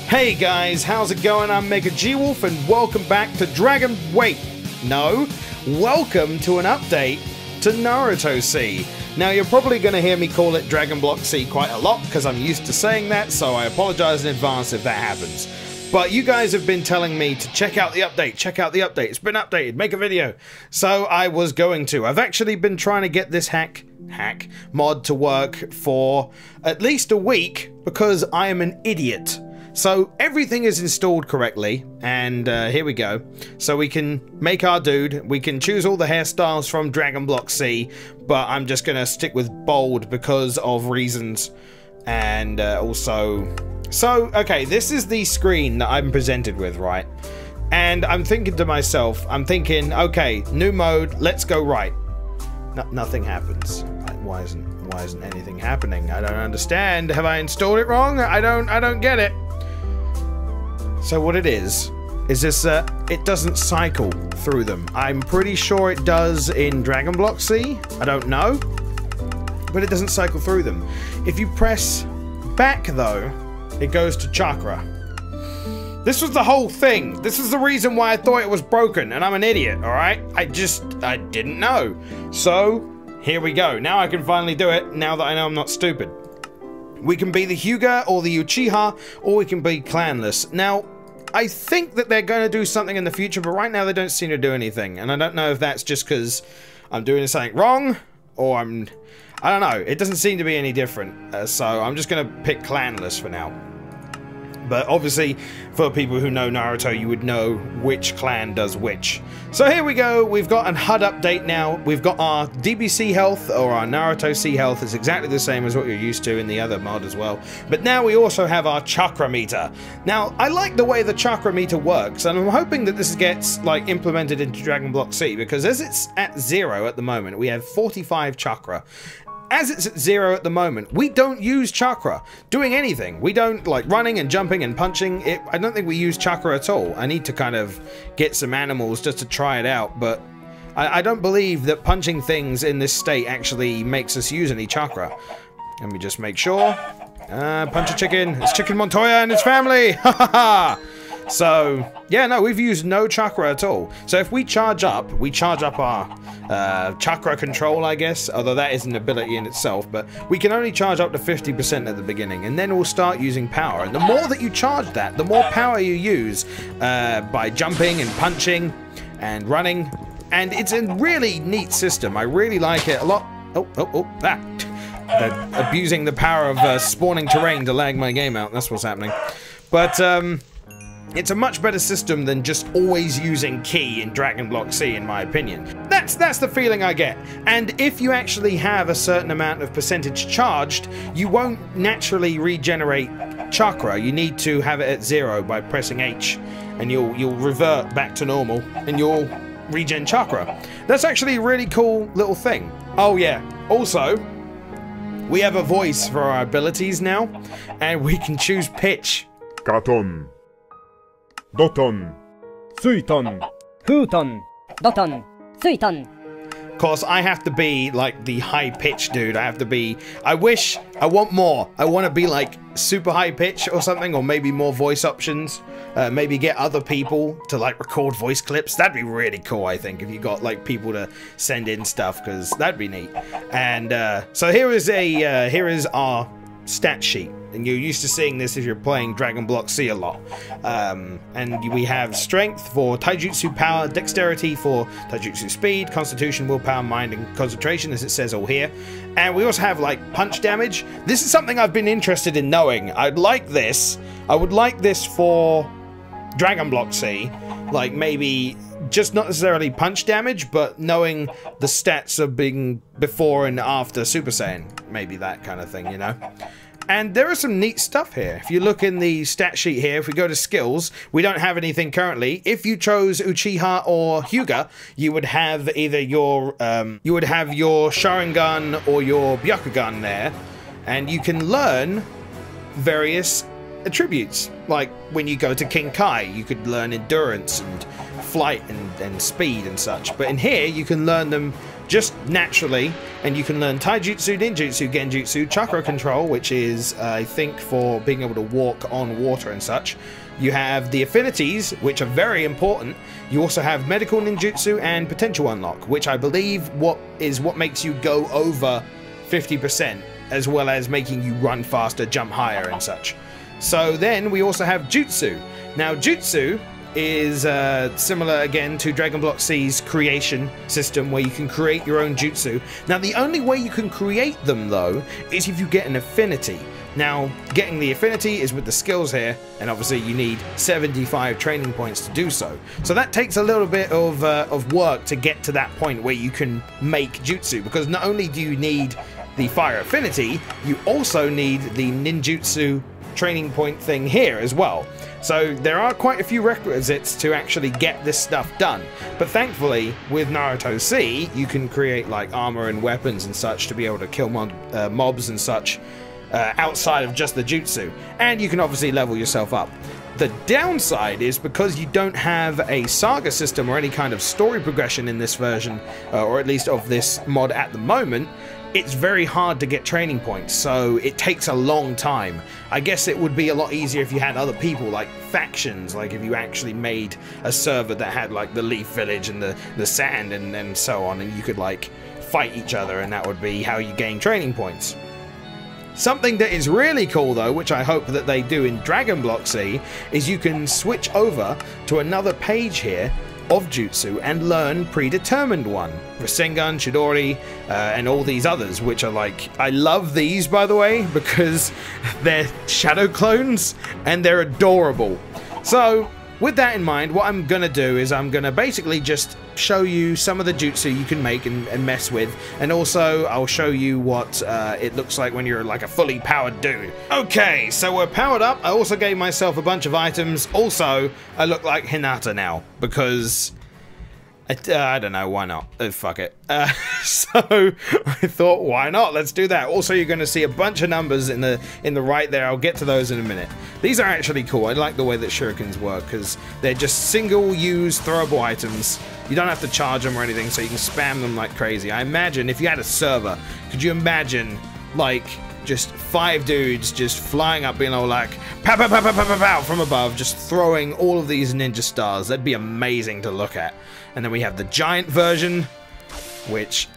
Hey guys, how's it going? I'm MegaGWolf and welcome back to welcome to an update to Naruto C. Now you're probably going to hear me call it Dragon Block C quite a lot because I'm used to saying that, so I apologize in advance if that happens. But you guys have been telling me to check out the update, it's been updated, make a video. So I was going to. I've actually been trying to get this hack mod to work for at least a week because I am an idiot. So everything is installed correctly, and here we go. So we can make our dude, we can choose all the hairstyles from Dragon Block C, but I'm just gonna stick with bold because of reasons, and also... So, okay, this is the screen that I'm presented with, right? And I'm thinking to myself, okay, new mode, let's go right. Nothing happens. Why isn't anything happening? I don't understand. Have I installed it wrong? I don't get it. So what it is this, it doesn't cycle through them. I'm pretty sure it does in Dragon Block C. I don't know. But it doesn't cycle through them. If you press back, though, it goes to chakra. This was the whole thing. This is the reason why I thought it was broken, and I'm an idiot, alright? I didn't know. So, here we go. Now I can finally do it, now that I know I'm not stupid. We can be the Hyuga or the Uchiha, or we can be clanless. Now, I think that they're going to do something in the future, but right now they don't seem to do anything. And I don't know if that's just because I'm doing something wrong, or I don't know. It doesn't seem to be any different. So I'm just going to pick clanless for now. But obviously, for people who know Naruto, you would know which clan does which. So here we go. We've got an HUD update now. We've got our DBC health, or our Naruto C health, is exactly the same as what you're used to in the other mod as well. But now we also have our chakra meter. Now, I like the way the chakra meter works, and I'm hoping that this gets like implemented into Dragon Block C, because as it's at 0 at the moment, we have 45 chakra. As it's at 0 at the moment, we don't use chakra doing anything. We don't, like, running and jumping and punching. I don't think we use chakra at all. I need to kind of get some animals just to try it out, but I don't believe that punching things in this state actually makes us use any chakra. Let me just make sure. Punch a chicken. It's Chicken Montoya and his family. Ha ha ha. So, yeah, no, we've used no chakra at all. So if we charge up our chakra control, I guess, although that is an ability in itself, but we can only charge up to 50% at the beginning, and then we'll start using power. And the more that you charge that, the more power you use by jumping and punching and running. And it's a really neat system. I really like it a lot. They're abusing the power of spawning terrain to lag my game out. That's what's happening. But, it's a much better system than just always using ki in Dragon Block C, in my opinion. That's the feeling I get. And if you actually have a certain amount of percentage charged, you won't naturally regenerate chakra. You need to have it at 0 by pressing H, and you'll revert back to normal, and you'll regen chakra. That's actually a really cool little thing. Oh yeah, also, we have a voice for our abilities now, and we can choose pitch. Katon. Doton. Suiton. Futon. Doton. Suiton. Of course, I have to be like the high pitch dude. I want more. I want to be like super high pitch or something, or maybe more voice options. Maybe get other people to like record voice clips. That'd be really cool, I think, if you got like people to send in stuff, because that'd be neat. And so here is our stat sheet. And you're used to seeing this if you're playing Dragon Block C a lot. And we have strength for taijutsu power, dexterity for taijutsu speed, constitution, willpower, mind, and concentration, as it says all here. And we also have like punch damage. This is something I've been interested in knowing. I would like this for Dragon Block C. Like maybe just not necessarily punch damage, but knowing the stats of being before and after Super Saiyan. Maybe that kind of thing, you know? And there is some neat stuff here. If you look in the stat sheet here, if we go to skills, we don't have anything currently. If you chose Uchiha or Hyuga, you would have either your Sharingan or your Byakugan there, and you can learn various attributes. Like when you go to King Kai, you could learn endurance and flight and speed and such. But in here, you can learn them just naturally, and you can learn taijutsu, ninjutsu, genjutsu, chakra control, which is, I think, for being able to walk on water and such. You have the affinities, which are very important. You also have medical ninjutsu and potential unlock, which I believe what makes you go over 50%, as well as making you run faster, jump higher and such. So then we also have jutsu. Now jutsu is similar again to Dragon Block C's creation system, where you can create your own jutsu. Now the only way you can create them though is if you get an affinity. Now getting the affinity is with the skills here, and obviously you need 75 training points to do so. So that takes a little bit of work to get to that point where you can make jutsu, because not only do you need the fire affinity, you also need the ninjutsu training point thing here as well. So there are quite a few requisites to actually get this stuff done. But thankfully, with Naruto C, you can create like armor and weapons and such to be able to kill mobs and such outside of just the jutsu. And you can obviously level yourself up. The downside is because you don't have a saga system or any kind of story progression in this version, or at least of this mod at the moment, it's very hard to get training points, so it takes a long time. I guess it would be a lot easier if you had other people, like factions, like if you actually made a server that had like the Leaf Village and the Sand and so on, and you could like fight each other, and that would be how you gain training points. Something that is really cool though, which I hope that they do in Dragon Block C, is you can switch over to another page here of jutsu and learn predetermined one. Rasengan, Chidori, and all these others, which are like, I love these by the way, because they're shadow clones and they're adorable. So with that in mind, what I'm gonna do is I'm gonna basically just show you some of the jutsu you can make and mess with, and also I'll show you what it looks like when you're like a fully powered dude. Okay, so we're powered up. I also gave myself a bunch of items. Also, I look like Hinata now because I don't know, why not? Fuck it. So I thought, why not? Let's do that. Also, you're going to see a bunch of numbers in the right there. I'll get to those in a minute. These are actually cool. I like the way that shurikens work because they're just single-use throwable items. You don't have to charge them or anything, so you can spam them like crazy. I imagine if you had a server, could you imagine like just 5 dudes just flying up, being all like pow pow pow pow pow pow pow from above, just throwing all of these ninja stars? That'd be amazing to look at. And then we have the giant version, which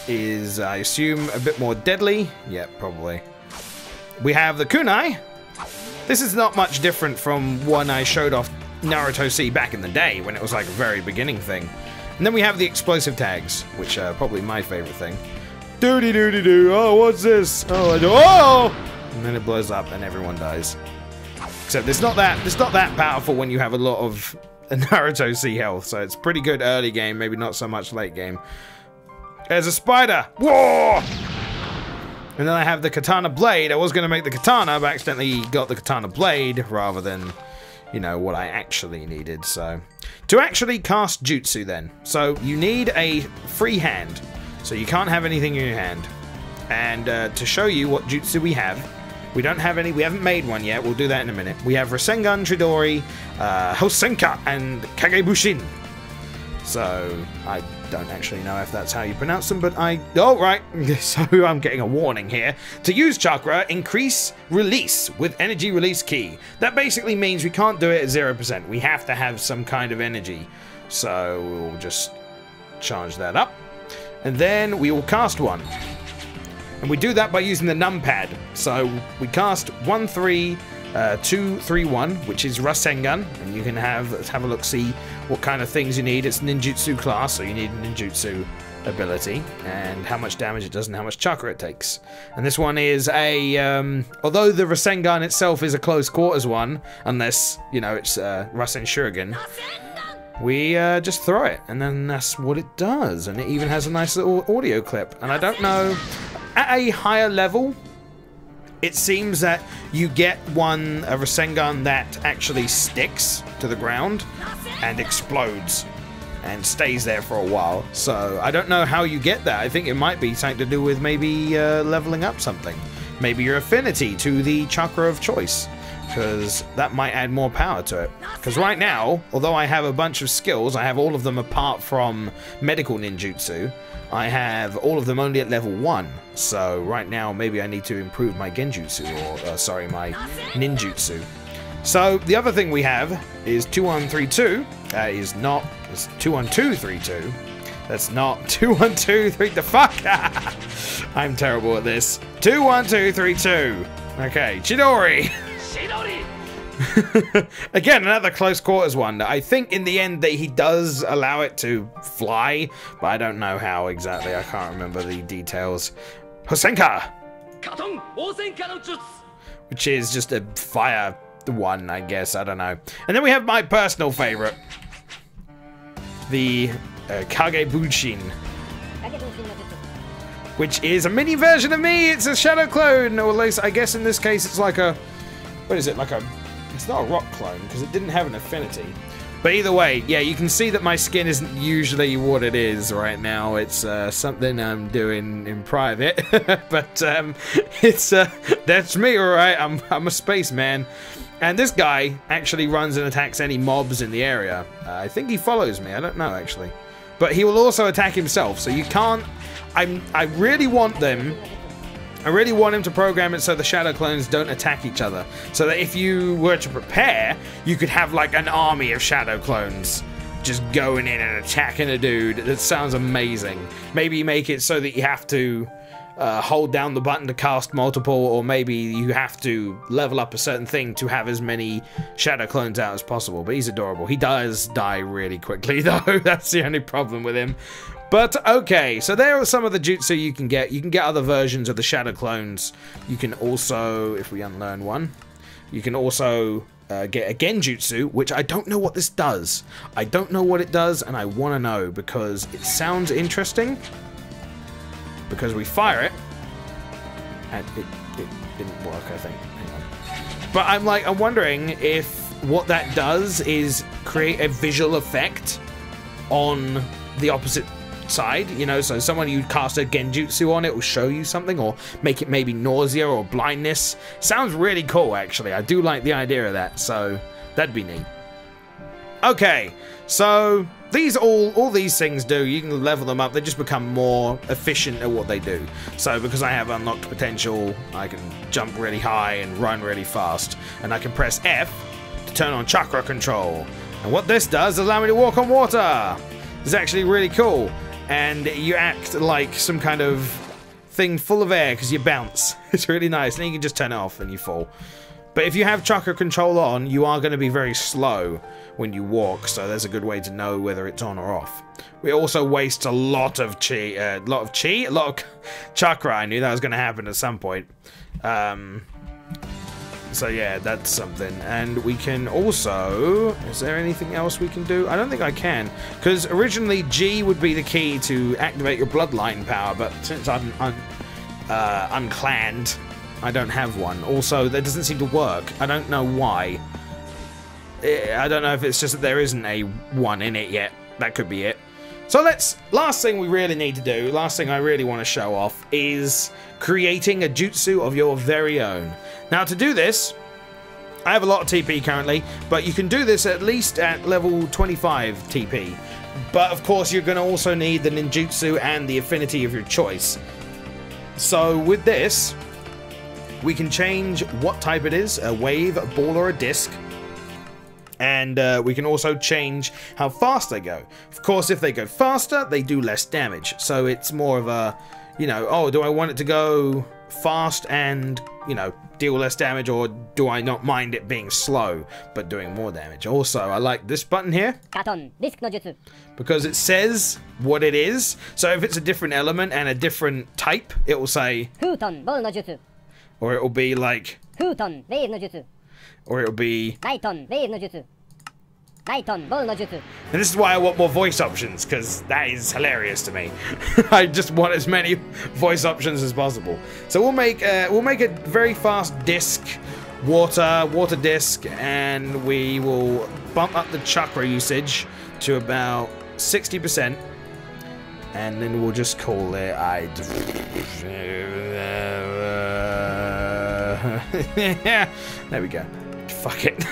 is, I assume, a bit more deadly. Yeah, probably. We have the kunai. This is not much different from one I showed off Naruto C back in the day, when it was like a very beginning thing. And then we have the explosive tags, which are probably my favorite thing. Doody doody doo. Oh, what's this? Oh, I do. Oh! And then it blows up and everyone dies. Except it's not that powerful when you have a lot of Naruto C health, so it's pretty good early game, maybe not so much late game. There's a spider! Whoa! And then I have the katana blade. I was going to make the katana, but accidentally got the katana blade rather than, you know, what I actually needed. So to actually cast jutsu then, so you need a free hand, so you can't have anything in your hand. And to show you what jutsu we have, we don't have any, we haven't made one yet, we'll do that in a minute. We have Rasengan, Chidori, Hosenka, and Kagebushin. So, I don't actually know if that's how you pronounce them, but oh, right. So, I'm getting a warning here. To use chakra, increase release with energy release key. That basically means we can't do it at 0%. We have to have some kind of energy. So, we'll just charge that up. And then we will cast one. And we do that by using the numpad. So we cast 1, 3, 2, 3, 1, which is Rasengan. And you can let's have a look, see what kind of things you need. It's ninjutsu class, so you need ninjutsu ability, and how much damage it does and how much chakra it takes. And this one is a, although the Rasengan itself is a close quarters one, unless, you know, it's Rasen Shuriken, we just throw it, and then that's what it does. And it even has a nice little audio clip. And I don't know, at a higher level, it seems that you get a Rasengan that actually sticks to the ground and explodes and stays there for a while. So I don't know how you get that. I think it might be something to do with maybe leveling up something. Maybe your affinity to the chakra of choice. because that might add more power to it. Because right now, although I have a bunch of skills, I have all of them apart from medical ninjutsu, I have all of them only at level 1. So right now, maybe I need to improve my genjutsu, or sorry, my ninjutsu. So the other thing we have is 2132. That is not, it's 21232. That's not 21232. The fuck? I'm terrible at this. 21232. Okay, Chidori. Again, another close quarters one. I think in the end that he does allow it to fly, but I don't know how exactly. I can't remember the details. Hosenka! Which is just a fire one, I guess. I don't know. And then we have my personal favorite. The Kagebushin. Which is a mini version of me. It's a shadow clone. Or at least, I guess in this case, it's like a... What is it? Like a... It's not a rock clone, because it didn't have an affinity. But either way, yeah, you can see that my skin isn't usually what it is right now. It's something I'm doing in private. But it's that's me, alright. I'm a spaceman. And this guy actually runs and attacks any mobs in the area. I think he follows me. I don't know, actually. But he will also attack himself, so you can't... I really want them... I really want him to program it so the shadow clones don't attack each other. So that if you were to prepare, you could have like an army of shadow clones just going in and attacking a dude. That sounds amazing. Maybe make it so that you have to hold down the button to cast multiple, or maybe you have to level up a certain thing to have as many shadow clones out as possible. But he's adorable. He does die really quickly though. That's the only problem with him. But okay, so there are some of the jutsu you can get. You can get other versions of the shadow clones. You can also, if we unlearn one, you can also get a genjutsu, which I don't know what this does. I don't know what it does, and I want to know because it sounds interesting. Because we fire it, and it didn't work, I think. Hang on. But I'm wondering if what that does is create a visual effect on the opposite side, you know, so someone you cast a genjutsu on, it will show you something, or make it maybe nausea or blindness. Sounds really cool, actually. I do like the idea of that, so that'd be neat. Okay, so these all these things do, you can level them up, they just become more efficient at what they do. So because I have unlocked potential, I can jump really high and run really fast, and I can press F to turn on chakra control. And what this does is allow me to walk on water. It's actually really cool. And you act like some kind of thing full of air because you bounce. It's really nice. And then you can just turn it off and you fall. But if you have chakra control on, you are going to be very slow when you walk. So there's a good way to know whether it's on or off. We also waste a lot of chi, a lot of chakra. I knew that was going to happen at some point. So yeah, that's something. And we can also... Is there anything else we can do? I don't think I can. Because originally G would be the key to activate your bloodline power. But since I'm unclanned, I don't have one. Also, that doesn't seem to work. I don't know why. I don't know if it's just that there isn't a one in it yet. That could be it. So last thing we really need to do, last thing I really want to show off, is creating a jutsu of your very own. Now to do this, I have a lot of TP currently, but you can do this at least at level 25 TP. But of course you're going to also need the ninjutsu and the affinity of your choice. So with this, we can change what type it is, a wave, a ball, or a disc. And we can also change how fast they go. Of course, if they go faster, they do less damage. So it's more of a, you know, oh, do I want it to go fast and, you know, deal less damage, or do I not mind it being slow but doing more damage? Also, I like this button here because it says what it is. So if it's a different element and a different type, it will say, or it will be like, or it'll be... And this is why I want more voice options, because that is hilarious to me. I just want as many voice options as possible. So we'll make a very fast disc, water disc, and we will bump up the chakra usage to about 60%, and then we'll just call it there we go. fuck it.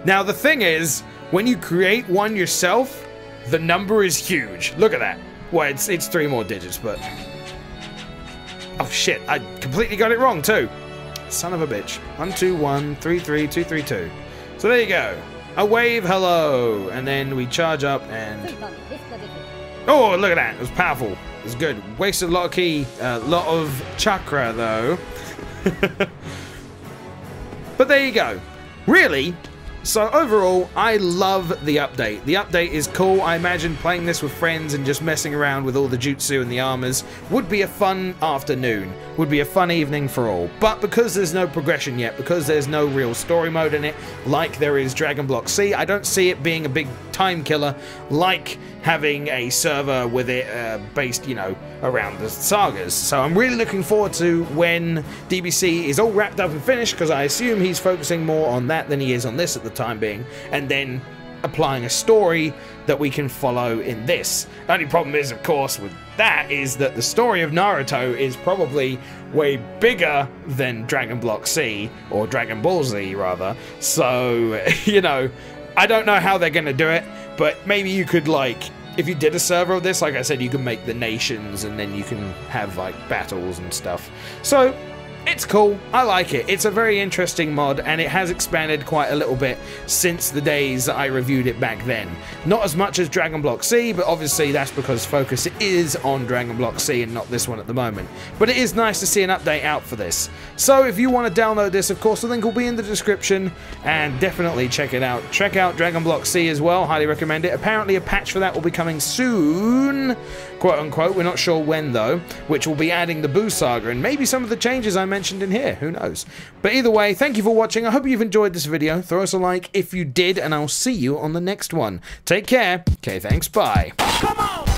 Now, the thing is, when you create one yourself, the number is huge. Look at that. Well, it's 3 more digits, but... Oh, shit. I completely got it wrong, too. Son of a bitch. 1, 2, 1, 3, 3, 2, 3, 2. So there you go. A wave, hello. And then we charge up and... Oh, look at that. It was powerful. It was good. Wasted a lot of ki. A lot of chakra, though. But there you go. Really? So overall, I love the update. The update is cool. I imagine playing this with friends and just messing around with all the jutsu and the armors would be a fun afternoon. Would be a fun evening for all. But because there's no progression yet, because there's no real story mode in it, like there is Dragon Block C, I don't see it being a big time killer like having a server with it based, you know, around the sagas. So I'm really looking forward to when DBC is all wrapped up and finished, because I assume he's focusing more on that than he is on this at the time being, and then applying a story that we can follow in this. The only problem is, of course, with that is that the story of Naruto is probably way bigger than Dragon Block C, or Dragon Ball Z rather, so, you know, I don't know how they're gonna do it, but maybe you could, like, if you did a server of this, like I said, you can make the nations and then you can have, like, battles and stuff. So, it's cool. I like it. It's a very interesting mod, and it has expanded quite a little bit since the days that I reviewed it back then. Not as much as Dragon Block C, but obviously that's because focus is on Dragon Block C and not this one at the moment. But it is nice to see an update out for this. So if you want to download this, of course, the link will be in the description, and definitely check it out. Check out Dragon Block C as well. Highly recommend it. Apparently a patch for that will be coming soon, quote unquote. We're not sure when though, which will be adding the Boo Saga and maybe some of the changes I mentioned in here, who knows. But either way, thank you for watching. I hope you've enjoyed this video. Throw us a like if you did, and I'll see you on the next one. Take care. Okay, thanks, bye. Come on!